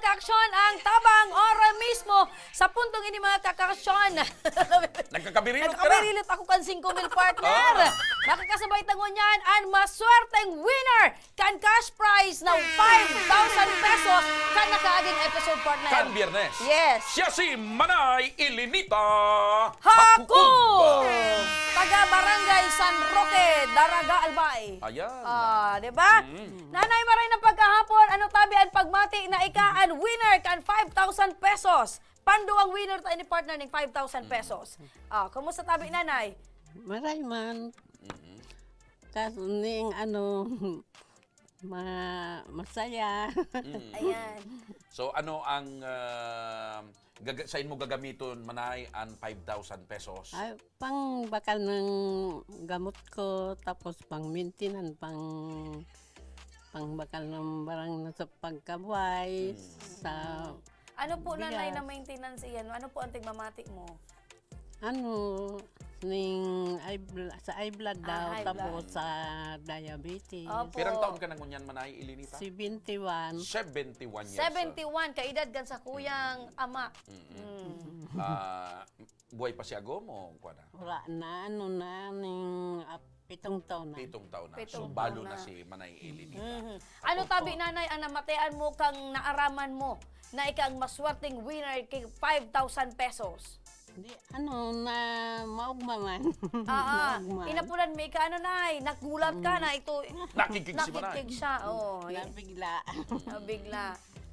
kaaksyon ang tabang ora mismo sa puntong ini mga kaaksyon. Nagkakabirilot ka na. Nagkakabirilot ako kan 5,000 partner. Makakasabay tangon yan ang maswerteng winner kan cash prize na 5,000 pesos kan nakaaging episode partner. Kan Biyernes. Yes. Siya si Manay Ilinita Hakub! Taga Barangay San Roque, Daraga, Albay. Ayan. Di ba? Nanay Maray ng pagkahapon, ano tabi ang pagmati na ikaan winner kan 5,000 pesos. Pando ang winner tayo ni partner ng 5,000 pesos. Kumusta tabi, nanay? Maray man. Kaso ning masaya. Ayan. So ano ang sa mo gagamiton Manay ang 5,000 pesos? Ay, pang bakal ng gamot ko, tapos pang maintenance, pang bakal ng barang na sa pagkabuhay, sa Ano po, nanay, Bigas. na maintenance iyan? Ano po ang tigmamati mo? sa eye blood daw, high tapos blood. sa diabetes. Opo. Pirang taon ka na ngunyan Manay Ilinita? 71. 71 years. 71, kaedad gan sa kuyang ama. Buhay pa si Agom o kuha na? Wala na, ning 7 taon na. 7 taon na. So Pitong balo taon na na. si Manay Ilinita. Ano tabi, nanay, ang namatayan mo kang naaraman mo na ikang maswerteng winner kay 5,000 pesos? Di, na maugma man. Maugma. Inapulan may ka, nay, nagulat ka na ito. Nakikig si Manay. Nakikig siya. Nabigla. Bigla.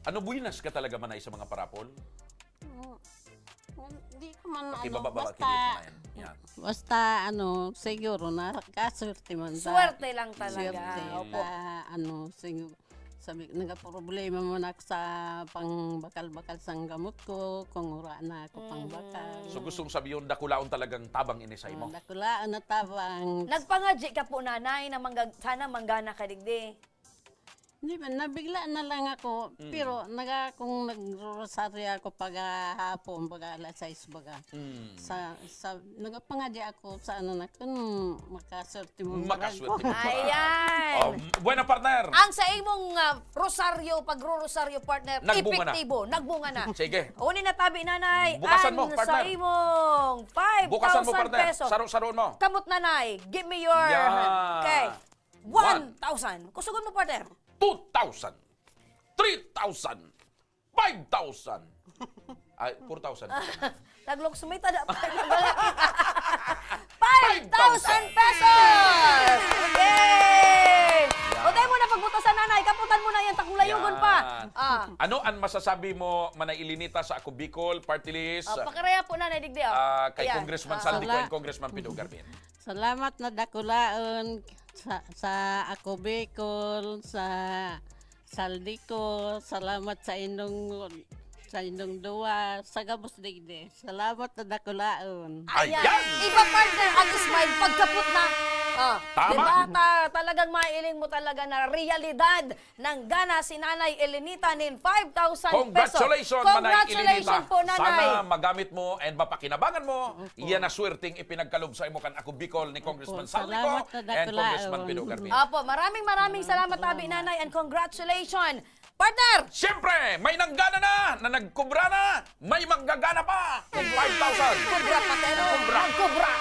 Ano buinas ka talaga Manay sa mga parapol? Di ko man Pakibaba-baba basta, kilit Manay. Yan. basta siguro nakaswerte man ta. Swerte lang talaga. Swerte. Opo. Siguro, sabi, nagka-problema mo na ako sa pang-bakal-bakal sang gamot ko, kung ura na ako pang-bakal. So gustong sabihin dakulaon talagang tabang ini sa imo. Nakulaan na tabang. Nagpangadji ka po, nanay, na sana manggana ka digdi. Hindi ba, nabigla na lang ako. Pero kung nag-rosaryo ako hapon, alas 6 baga. Nagpangadya ako sa kung makaswerte mo. Makaswerte mo. Ayan. Buena partner. Ang sa imong rosaryo, pagro-rosaryo partner, Nagbunga na. epektibo, nagbunga na. Sige. Uni na tabi, nanay, Bukasan mo, ang partner. sa imong 5,000 Bukasan mo partner. pesos. Saro-saroon mo. Kamot, nanay, give me your Yeah. Okay. 1,000. Kusugon mo, partner. 2,000, 3,000, 5,000. Ay, 4,000. Taglok sumita na. 5,000 pesos! Okay! O tayo muna pagbutasan, nanay. Kaputan mo na yan. Takulayugon pa. Ano ang masasabi mo, Manay Ilinita, sa Ako Bicol, Party List, Pakaraya po, nanay, digdi. kay Ayan. Congressman Saldi Sala- and Congressman Pido Garmin? Salamat na dakulaon sa ako Bicol, sa saldi ko. Salamat sa inyong duwa, sa gabos digde. Salamat na dakulaon. Ayan. Ayan! Iba, partner, ang smile pagkaput na. Tama. Diba? Talagang mailing mo talaga na realidad ng gana si Nanay Elinita nin 5,000 pesos. Congratulations, Manay Ilinita. Congratulations po, Nanay. Sana magamit mo and mapakinabangan mo. Iyan na swerteng ipinagkalob sa imo kan Ako Bicol ni Congressman Saldi Salamat na and dakulaon. Congressman Pido Garmin. Apo, maraming salamat, tabi, Nanay, and congratulations. Partner! Siyempre, may nanggana na nagkubra na, may manggagana pa kung 5,000. Kubra pa tayo. Kubra.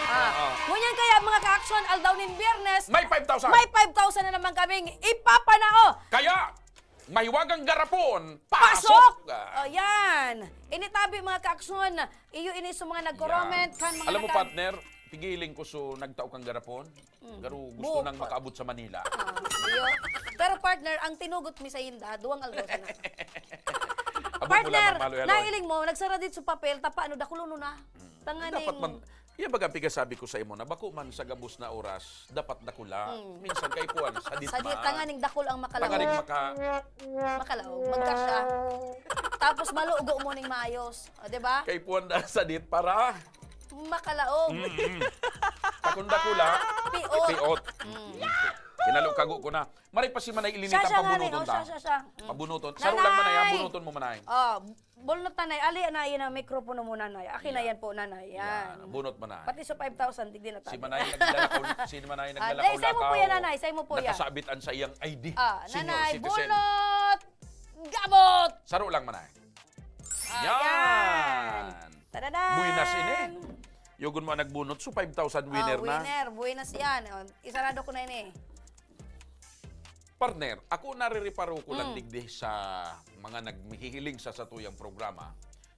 Ngunyan kaya mga ka-action, aldaw nin Biyernes, May 5,000. may 5,000 na naman kaming ipapanao. Kaya, mahiwagang garapon, Pasok! pasok! Ayan. Initabi mga ka-action, iyo ini sa mga nag-comment. Kan mga Alam mo, partner, pigiling ko so nagtao kang garapon. Pero gusto nang makaabot sa Manila. Iyo. Pero partner, ang tinugot mi sa inda, duwang aldaw sa na. Abot mo Partner, lamang, Maloy Aloy. nailing mo, nagsara dito sa papel, tapa, dakulo no na. Tanganing... Dapat man, iya baga pigasabi ko sa imo na bako man sa gabos na oras, dapat dakula. Minsan kay kuan sa Sa di ditma. tanganing dakol ang Tanganing makalaog. Makalaog, magkasya. Tapos malugo mo ning maayos. O, di ba? kay puan da sa dit para Makalaog. takon dakula. Piot. Piot. Kinalog-kago ko na. Mari pa si Manay Ilinita Siya nga rin. pabunuton O, ta. siya. Pabunuton. Saro lang manay, Nanay! bunuton mo manay. Bulnot nanay. Ali na yan ang mikropono mo, nanay. Akin na yan po, nanay. Yan, Yan. bunot manay. Pati sa 5,000, tigdi na tayo. Si Manay naglalakaw, Say mo po yan, nanay. Say mo po yan. Nakasabitan sa iyang ID. Nanay, Senior citizen. bunot! Gamot! Saro lang manay. Ayan. Yan. Tadadan! Buinas ini. Yugon mo nagbunot, so 5,000 winner na. Winner. Buenas yan. Isarado ko na yun eh. Partner, ako narireparo ko lang digdi sa mga naghihiling sa tuyang programa.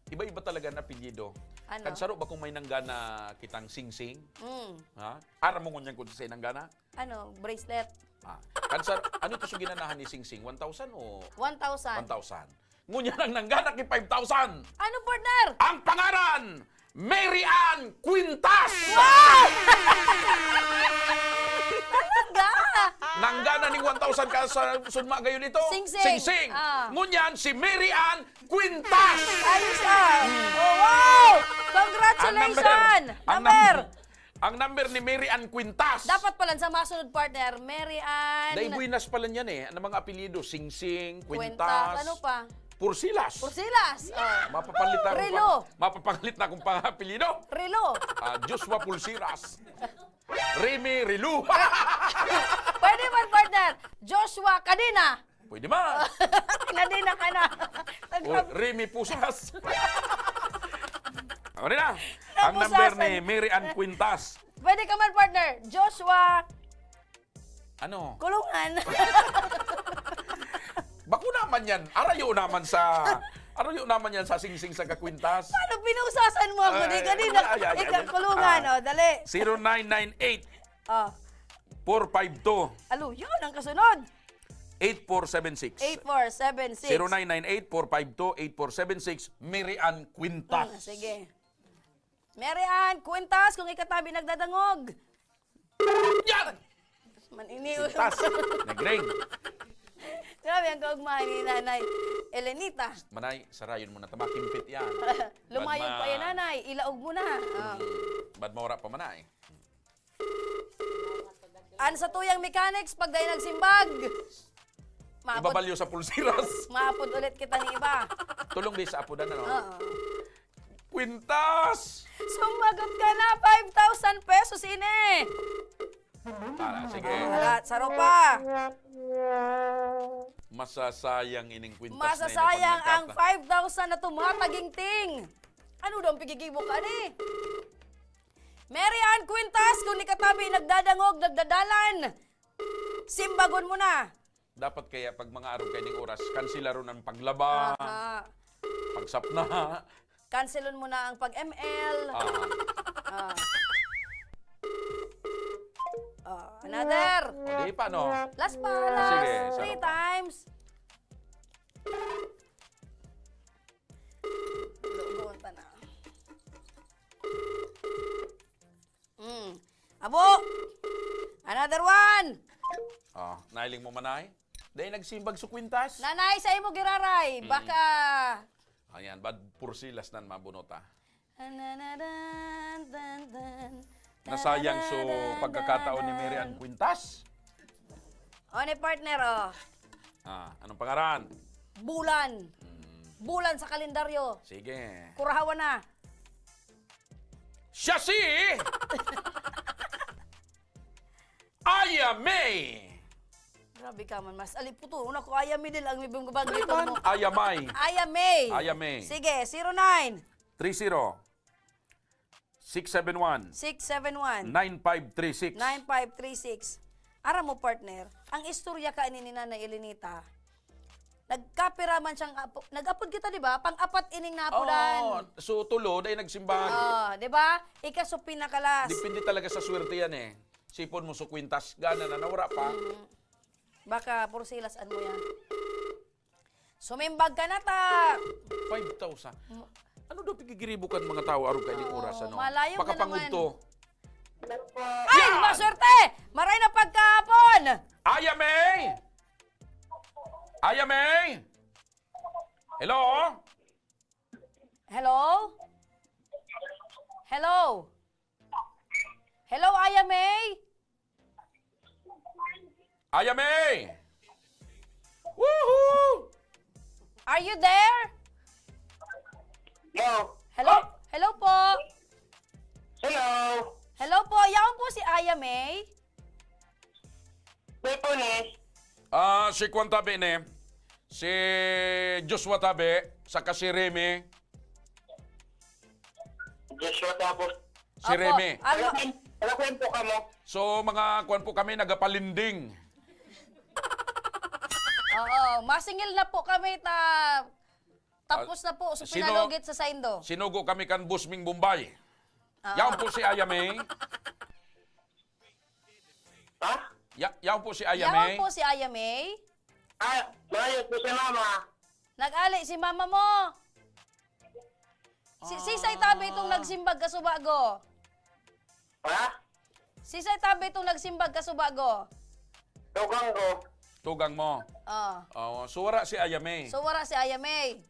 Iba-iba talaga na apelyido. Ano? Kansaro ba kung may nanggana kitang sing-sing? Mm. Ha? Ara mo ngunyan kung sa nanggana? Ano? Bracelet. Ah. Kansaro, ano ito sa ginanahan ni sing-sing? 1,000 o 1,000. 1,000? Ngunyan ang nanggana kay 5,000! Ano, partner? Ang pangaran, Mary Ann Quintas! Talaga! Nanggana ning 1,000 ka sa sunma gayon ito? Sing-sing. Sing-sing. Ah. Ngunyan si Mary Ann Quintas! Ayos ah! Oh, wow! Congratulations! Number! Ang number ni Mary Ann Quintas. Dapat pala sa masunod partner, Mary Ann... Dahil buinas pala yan eh. Ano mga apelyido? Sing-sing, Quintas. Quintas. Ano pa? Pursilas. Pursilas. Oh. Mapapalit na Relo. mapapalit na kung pang-apelyido. Relo. Joshua Pulsiras. Remy Relu. Pwede man partner. Joshua Kadina. Pwede ba? Kadina ka na. O Remy Pusas. Ano na? Ang Pusasan. number ni Mary Ann Quintas. Pwede ka man partner. Joshua Ano? Kulungan. Bako naman yan. Arayo naman yan sa sing-sing sa kakwintas. Ano pinusasan mo ako? Di kanina. Ay. Ikaw kulungan. Oh, dali. 0998 Oh. 452 Alo, yun ang kasunod. 8476. 8476. 0998 452 8476 Mary Ann Quintas. Sige. Mary Ann Quintas, kung ikatabi nagdadangog. Yan! Maniniw. Quintas. Nagring. Grabe ang kaugmahan ni Nanay Elenita. Manay, sarayon mo na. Tamakimpit yan. Lumayog pa yan, Nanay. Ilaog mo na. Bad mawara pa manay. Ano sa tuyang mechanics pag dahil nagsimbag? Ibabalyo sa pulsiras. Maapod ulit kita ni iba. Tulong di sa apodan, ano? Oo. Quintas! Sumagot ka na, 5,000 pesos ini. Sige. Wala, saro pa. Masasayang ining Quintas Masasayang na ang 5,000 na tumataging-ting. Ano daw ang pigigibok ka ni? Mary Ann Quintas, kung ni katabi nagdadangog, nagdadalan, simbagon mo na. Dapat kaya pag mga araw kayo ng oras, kansilaro ng paglaba, pagsapna. Cancelon mo na ang pag-ML. Another. Di pa, no? Last pa, Sige, last. 3 times. Lugunta na. Abo! Another one! Nailing mo manay. Dahil nagsimbag sa Quintas. Nanay, sa imo giraray. Baka... Ayan, bad pursilas nan mabunota. Nasayang so pagkakataon ni Mary Ann Quintas. O, ni partner, oh. Anong pangaran? Bulan. Bulan sa kalendaryo. Sige. Kurahawan na. Siya si... Aya May! Grabe ka man, mas aliputo. Una ko, Aya May din ang may bumabagito mo. Aya May. Aya May. Aya May. Sige, 09 30 671 671 9536. 9536. Ara mo, partner, ang istorya ka ni Nanay Elenita, nagkapira man siyang, nag-apod kita, di ba? Pang-apat ining naapodan. So tulo, dahil nagsimbag. Di ba? Ika so pinakalas. Depende talaga sa swerte yan eh. Sipon mo sa Quintas, gana na nawara pa. Baka pursilasan mo yan. Sumimbag ka na ta. 5,000. Ano daw pigigiribukan mga tao araw kayo ng oras, ano? malayo Baka na naman. pangudto. Ay, maswerte! Maray na pagkahapon! Aya May! Aya May! Hello? Hello? Hello? Hello, Aya May? Aya May! Woohoo! Are you there? Hello. Hello? Hello po? Hello. Hello po, yaon po si Aya May? May punis. Si Kwanta Bene, Si Joshua Tabe, saka si Remy. Joshua tapos. Si Remy. Ano? Alakwento ka mo. So, mga kuwan po kami, nagapalinding. Oo, masingil na po kami tapos na po sa Sino? pinalugit sa Saindo. Sinugo kami kan Busming Bombay. Ah. Yan po si Ayame. Ha? Yan po si Yawan Ayame. po si Aya May. Malayos po si mama. Nag-ali si mama mo. Sisay tabi itong nagsimbag kasubago. Ha? Sisay tabi itong nagsimbag kasubago. Tugang ko. Tugang mo. Oh. So, wala si Ayame. So wara si Aya May.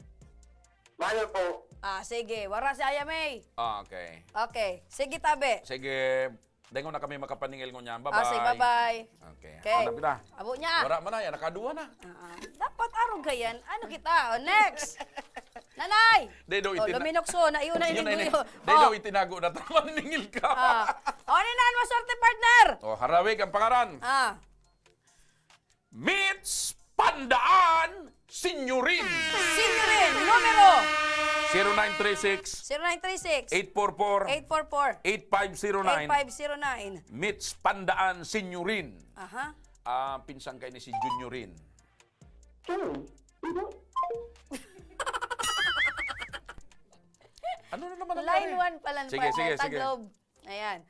Mahal po. Sige, wara si Aya May. Okay. Okay, sige tabi. Sige, dengon na kami makapaningil ko niyan. Bye-bye. Sige, bye-bye. Okay. Okay. Ano kita? Abo niya. Wala mo na yan, nakaduwa na. Dapat arong kayan. Ano kita? Next. Nanay. Dedo Luminokso, na iyon na Yun na inig ini. Dedo itinago na tama ningil ka. Ano na maswerte partner? Harawig ang pangaran. Meets Pandaan Senyorin. Sinyorin, numero 0936 0936 844 844 8509. 8509. Meets Pandaan Senyorin. Aha. Pinsang kayo ni si Juniorin. Ano na naman ang Line nangyari? 1 pala Sige, sige, sige. Taglob. Ayan.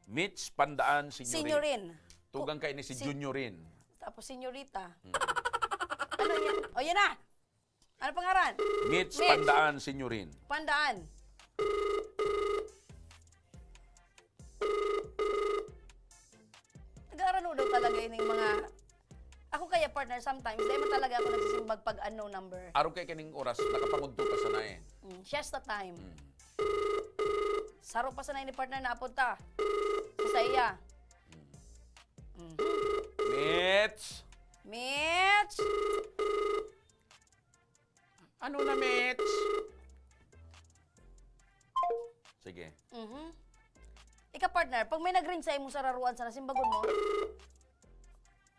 Meets Pandaan Senyorin. Sinyorin. Tugang kayo ni si Juniorin. Tapos senyorita. Ano yan? O yan na. Ano pangaran? Meets Meets. Pandaan Senyorin. Pandaan. Nag-aarano daw talaga yun yung mga... Ako kaya partner sometimes, dahil man talaga ako nagsisimbag pag unknown number. Araw kay kining oras, nakapangudto pa sa nae. Siesta time. Saro pa sa ni partner na apunta. Sa iya. Meets. Mitch! Ano na, Meets? Sige. Ika partner, pag may nag-ring sa imong sararuan sa nasimbagon mo,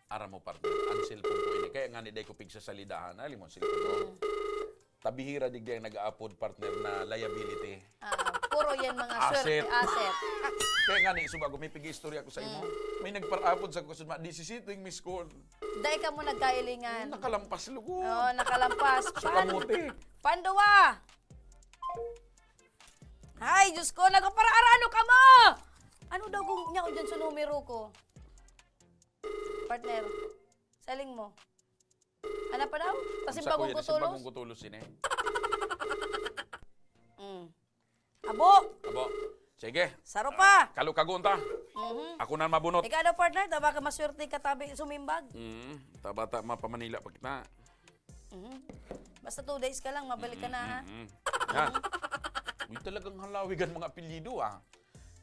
Ara mo, partner. Ang cellphone ko ini. Kaya nga ni day ko pig sa salidahan. Alim mo, cellphone ko. Tabihira digdi ang nag-upload, partner, na liability. puro yan mga Asset. swerte asset. Kaya nga ni, subago, may pig-istorya ko sa imo. May nagpa-upload sa kusod, disisiting miss call. Dahil ka mo nagkailingan. Nakalampas lugod. Oo, nakalampas. Sa kamuti. Panduwa! Ay, Diyos ko, nagpapararano ka mo! Ano daw kung niya dyan sa numero ko? Partner, saling mo. Ano pa daw? Tasimbagong kutulos? Simbagong kutulos ini. Abo! Abo. Sige. Saro pa! Kalukagunta. Ako na mabunot. Ikaw daw, partner, taba ka maswerte ka tabi sumimbag. Tabata mapamanila pa kita. Basta 2 days ka lang, mabalik ka na ha. Yan. Uy, talagang halawigan mga apelyido ah.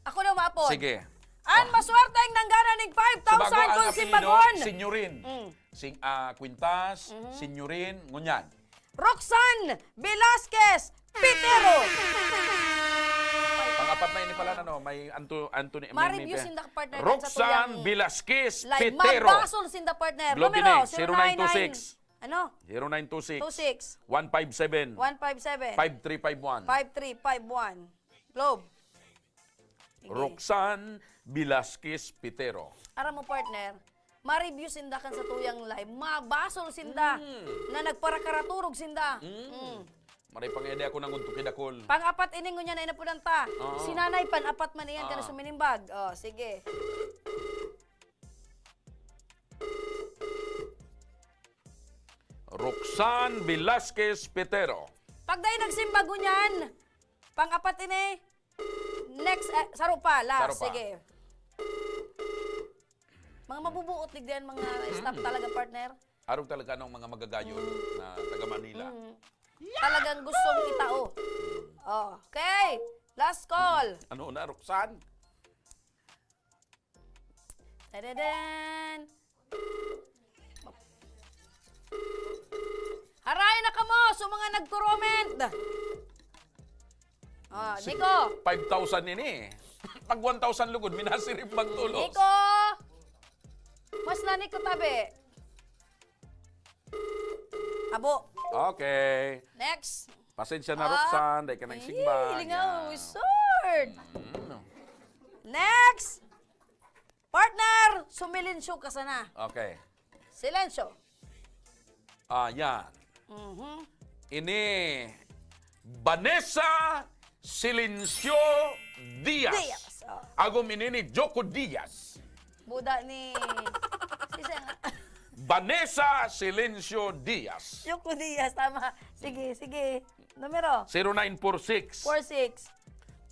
Ako na maapon. Sige. An maswerte ang nanggana ng 5,000 kung simbagon. Senyorin. Quintas, Senyorin, ngunyan. Roxanne Velasquez Pitero. Pangapat na ini pala no, may Anthony Ma-review sinda partner sa Roxanne tuyang Velasquez live. Pitero. Magbasol sinda partner. Globe Numero din, 0926. Ano? 0926 26 157 157 5351. 5351. Globe. Sige. Roxanne Velasquez Pitero. Ara mo partner, ma-review sinda kan sa tuyang live. Mabasol sinda na nagparakaraturog sinda. Maray pang-ede ako ng untukidakol. Pang-apat iningo niya na inapudanta. Oo. Sinanay pan-apat man iyan ka na suminimbag. Oh, sige. Roxanne Velasquez Pitero. Pag dahil nagsimbago niyan, pang-apat ini, next, saro pa, last, Saro pa. sige. Mga mabubuot ligdan, mga staff talaga partner. Araw talaga ng mga magagayon na taga Manila. Talagang gustong itao. Oh, okay, last call. Ano na, Roxanne? Tadadaan. Haray na ka mo, so mga nag-comment. Oh, Nico. 5,000 ini. Pag 1,000 lugod, minasirin magtulos. Nico. Mas na Nico tabi. Abo. Okay. Next. Pasensya na, Roxanne. Dahil ka nang sigbag. Lingaw, Yan. sword. Next. Partner, sumilensyo ka sana. Okay. Silensyo. Yan. Mhm. Ini Vanessa Silencio Diaz. Diaz, oh. Agom ini ni Joko Diaz. Buda ni... Sisa nga. Vanessa Silencio Diaz. Yoko Diaz, tama. Sige, sige. Numero. 0946 46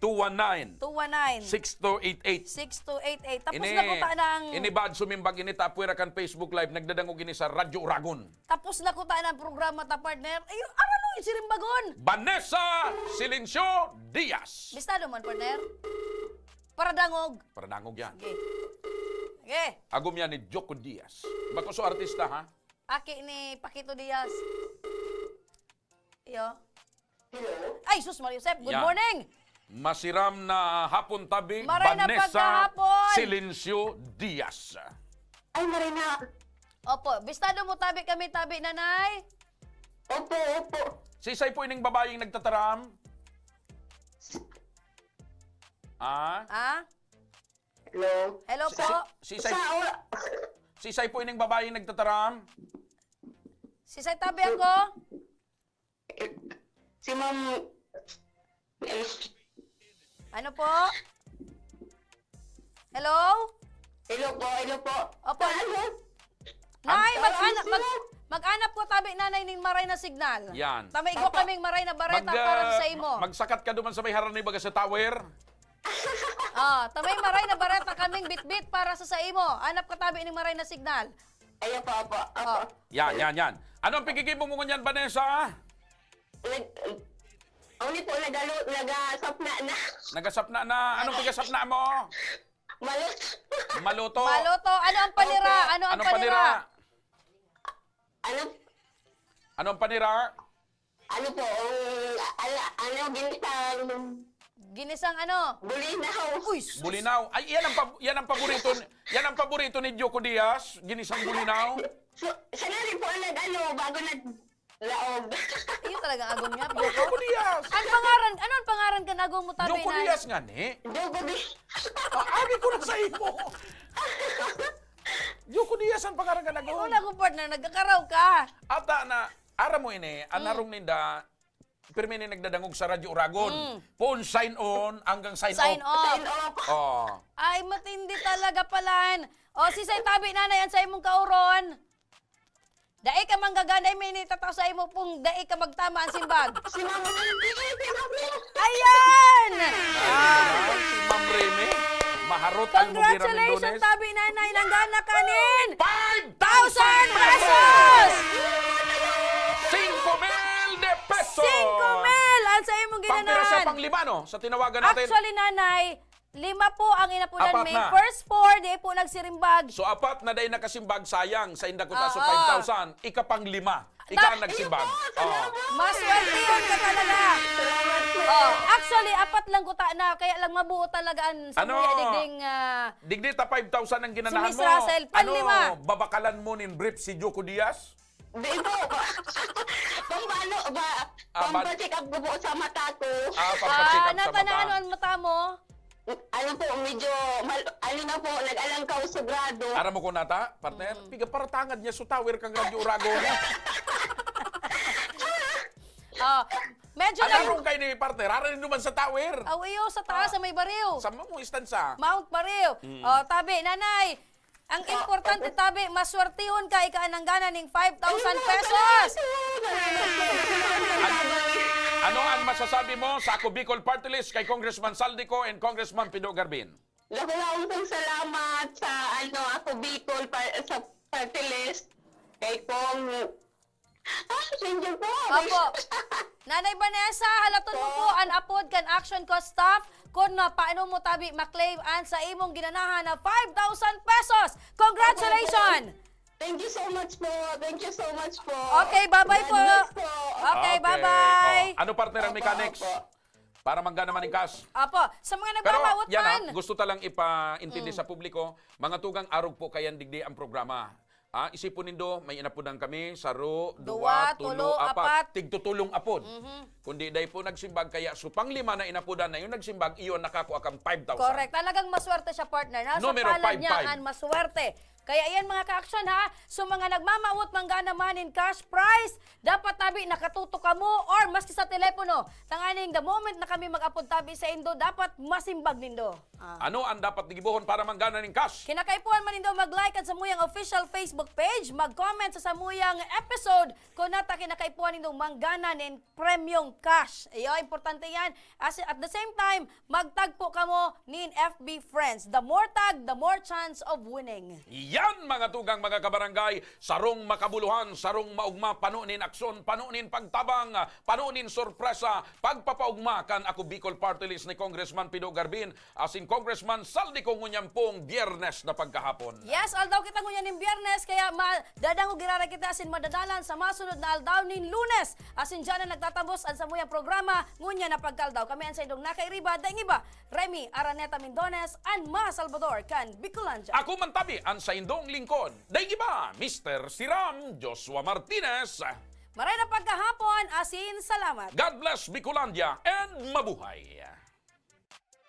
219 219 6288. 6288. Tapos na ko ta ng... Ini bad sumimbag ini tapwira kan Facebook Live nagdadangog ini sa Radyo Uragon. Tapos na ko ta ng programa ta, partner. Ayun, ano yung sirimbagon? Vanessa Silencio Diaz. Bistado man, partner. Para dangog. Para dangog yan. Okay. Okay. Agom yan ni Joko Diaz. Bako so artista ha? Aki ni Paquito Diaz. Iyo. Hello? Ay, sus Mario Josep. Good Yan. morning. Masiram na hapon tabi, Maray na Vanessa pagkahapon. Silencio Diaz. Ay, Marina. Opo, bistado mo tabi kami, tabi, nanay. Opo, opo. Sisay po ining babaeng nagtataram? Ah? Hello? Hello po. Sisay, Sa sisay po ining babaeng nagtataram? Sisay tabi ako. si Ma'am... Ano po? Hello? Hello po, hello po. Opo. Ano? Nay, Ang mag-anap, tawag mag-anap ko tabi nanay ning maray na signal. Yan. Tamay ko kaming maray na bareta para sa imo. Magsakat ka duman sa may haran ni baga sa tower. Tamay maray na bareta kaming bitbit para sa imo. Anap ka tabi ning maray na signal. Ayan po, opo. Opo. Oh. Yan. Anong pigigibong mo ngunyan, Vanessa? Uli po, nagasapna na. Nagasapna na. Anong pigasapna mo? Malot. Maluto. Maluto, ano ang panira? Ano ang Anong panira? Ano? Anong panira? Ano po? Ano, ginisang Ginisang ano? bulinaw. Uy, Bulinaw. Ay, yan ang paborito ni Joko Diaz. Ginisang bulinaw. So, siya na rin po bago naglaog. iyo talaga agom niya. Joko Diaz. Ano ang pangaran ka nagong mo tabi Joko na? Diaz nga ni. Jogo di. Abi ko na sa imo. Joko Diaz ang pangarang ka nagong. Una ko partner, nagkakaraw ka. Ata na, ara mo ini, anarong ninda, pirmini nagdadangog sa Radyo Uragon. Phone sign on hanggang sign, Sign off. Sign off. off. Oh. Ay, matindi talaga palan. O, sisay tabi nanay, ang sa imong kauron. Dai ka manggaganay, may nitataw sa imo pong dai ka magtama ang simbag. Si Mama Ayan! Si Ma'am Remy, maharot ang Mugirang Congratulations, Lunes. tabi nanay, nanggana kanin! 5,000 pesos! 5,000 de pesos! 5 mil ang sa imong Pagpira sa ginanahan. panglima, no? Sa tinawagan natin. Actually, nanay, 5 po ang inapunan Apat may na. first 4, di po nagsirimbag. So, apat na day nakasimbag, sayang. Sa inda ko ta so Oo. 5,000. Ika pang 5. Ika ang nagsimbag. Oh. Maswertiyon ka talaga. Oh, actually, 4 lang ko na, kaya lang mabuo talaga ang Ano? samuya digding... Digdi ta 5,000 ang ginanahan Si Miss mo. Russell, panlima. Babakalan mo nin brief si Joko Diaz? Di po. Pampano ba? Pampacheck up ko po sa mata ko. Pampacheck up sa nata na mata. ano ang mata mo? Ano po, medyo, ano na po, nag-alangkaw sa grado. Aram mo ko nata, partner? Piga para tangad niya sa tower kang Radyo Uragon. Medyo Anong kay ni partner? Aram naman sa tower. Awiyo sa taas sa may bariw. Sa mo istansa. Mount Bariw. Tabi, nanay. Ang importante, tabi, maswertihon ka, ikaanang gana ng 5,000 pesos. Ano ang masasabi mo sa Ako Bicol Party List kay Congressman Saldico and Congressman Pido Garbin? Lakulawang pong salamat sa ako Bicol sa party list. Kay Kong... Ranger po. Opo. Nanay Vanessa, halaton mo po ang apod kan action ko staff kung na paano mo tabi maklaim an sa imong ginanahan na 5,000 pesos. Congratulations! Thank you so much po. Thank you so much po. Okay, bye-bye po. God bless po. Okay, bye-bye. Oh. Ano partner ang Opo, mechanics? opo. Para manggana man ng cash. Apo, sa mga Pero nagmamawot yan man. gusto talang ipaintindi sa publiko, mga tugang arog po kayan digdi ang programa. Isipon nindo, may inapudan kami, saro, Dua, duwa, tulo, tulo, apat. apat, tigtutulong apod. Kundi day po nagsimbag, kaya so panglima na inapudan na yung nagsimbag, iyon nakakuha kang 5,000. Correct. Talagang maswerte siya, partner. Nasa Numero palad 55. niya ang maswerte. Kaya yan mga ka-action ha. So mga nagmamawot mangga naman in cash prize, dapat tabi nakatuto ka mo or maski sa telepono. Tanganing the moment na kami mag-upload tabi sa Indo, dapat masimbag nindo. Ano ang dapat gibuhon para manggana ng cash? Kinakaipuan man nindo mag-like at sa muyang official Facebook page, mag-comment sa samuyang episode kung nata kinakaipuan nindo manggana nin premium cash. Iyo, importante yan. At the same time, magtagpo ka mo nin FB friends. The more tag, the more chance of winning. Yan mga tugang mga kabarangay, sarong makabuluhan, sarong maugma, panunin aksyon, panunin pagtabang, panunin sorpresa, pagpapaugma kan ako Bicol Party List ni Congressman Pido Garbin, asin Congressman Saldi ko ngunyampong Biyernes na pagkahapon. Yes, aldaw kita ngunyan ng Biyernes, kaya dadango girara kita asin madadalan sa masunod na aldaw nin Lunes. Asin dyan na nagtatapos ang samuyang programa, ngunya na pagkaldaw. Kami ang sa idong nakairiba, daing iba, Remy Araneta Mendones, and Ma Salvador kan Bicolandia. Ako man tabi ang sa indong lingkod. Daig iba, Mr. Siram Joshua Martinez. Maray na pagkahapon, asin salamat. God bless Bicolandia and mabuhay.